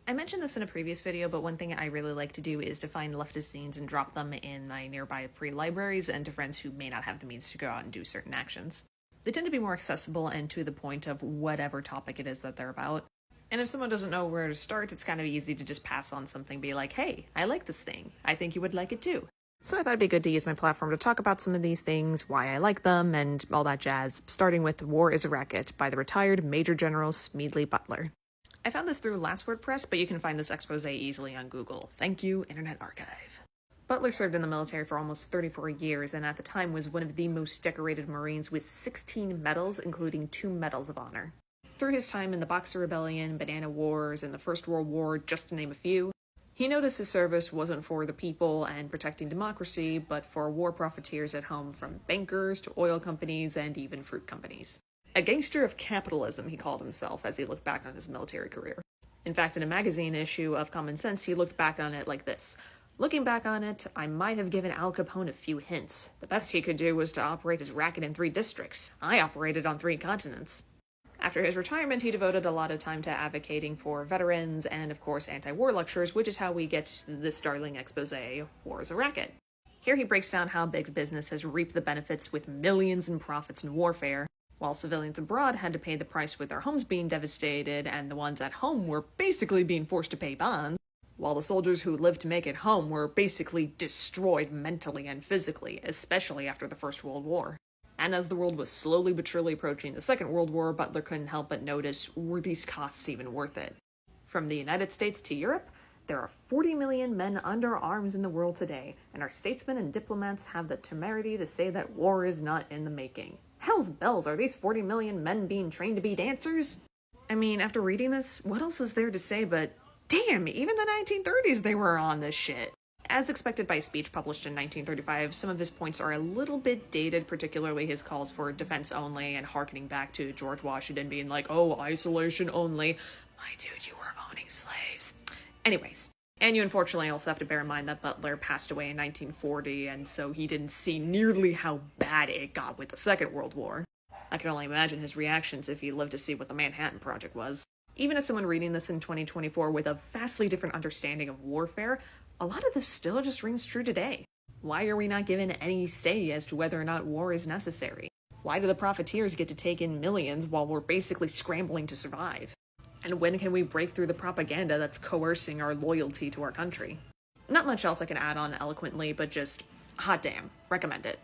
I mentioned this in a previous video, but one thing I really like to do is to find leftist zines and drop them in my nearby free libraries and to friends who may not have the means to go out and do certain actions. They tend to be more accessible and to the point of whatever topic it is that they're about. And if someone doesn't know where to start, it's kind of easy to just pass on something, be like, hey, I like this thing. I think you would like it too. So I thought it'd be good to use my platform to talk about some of these things, why I like them, and all that jazz, starting with War is a Racket by the retired Major General Smedley Butler. I found this through Last WordPress, but you can find this expose easily on Google. Thank you, Internet Archive. Butler served in the military for almost 34 years and at the time was one of the most decorated Marines with 16 medals, including 2 Medals of Honor. Through his time in the Boxer Rebellion, Banana Wars, and the First World War, just to name a few, he noticed his service wasn't for the people and protecting democracy, but for war profiteers at home, from bankers to oil companies and even fruit companies. A gangster of capitalism, he called himself as he looked back on his military career. In fact, in a magazine issue of Common Sense, he looked back on it like this. Looking back on it, I might have given Al Capone a few hints. The best he could do was to operate his racket in 3 districts. I operated on 3 continents. After his retirement, he devoted a lot of time to advocating for veterans and, of course, anti-war lectures, which is how we get this darling expose, War is a Racket. Here he breaks down how big business has reaped the benefits with millions in profits in warfare, while civilians abroad had to pay the price with their homes being devastated and the ones at home were basically being forced to pay bonds, while the soldiers who lived to make it home were basically destroyed mentally and physically, especially after the First World War. And as the world was slowly but surely approaching the Second World War, Butler couldn't help but notice, were these costs even worth it? From the United States to Europe, there are 40 million men under arms in the world today, and our statesmen and diplomats have the temerity to say that war is not in the making. Hell's bells, are these 40 million men being trained to be dancers? I mean, after reading this, what else is there to say but, damn, even the 1930s they were on this shit. As expected by a speech published in 1935, some of his points are a little bit dated, particularly his calls for defense only and harkening back to George Washington being like, oh, isolation only. My dude, you were owning slaves. Anyways, and you unfortunately also have to bear in mind that Butler passed away in 1940, and so he didn't see nearly how bad it got with the Second World War. I can only imagine his reactions if he lived to see what the Manhattan Project was. Even as someone reading this in 2024 with a vastly different understanding of warfare, a lot of this still just rings true today. Why are we not given any say as to whether or not war is necessary? Why do the profiteers get to take in millions while we're basically scrambling to survive? And when can we break through the propaganda that's coercing our loyalty to our country? Not much else I can add on eloquently, but just hot damn, recommend it.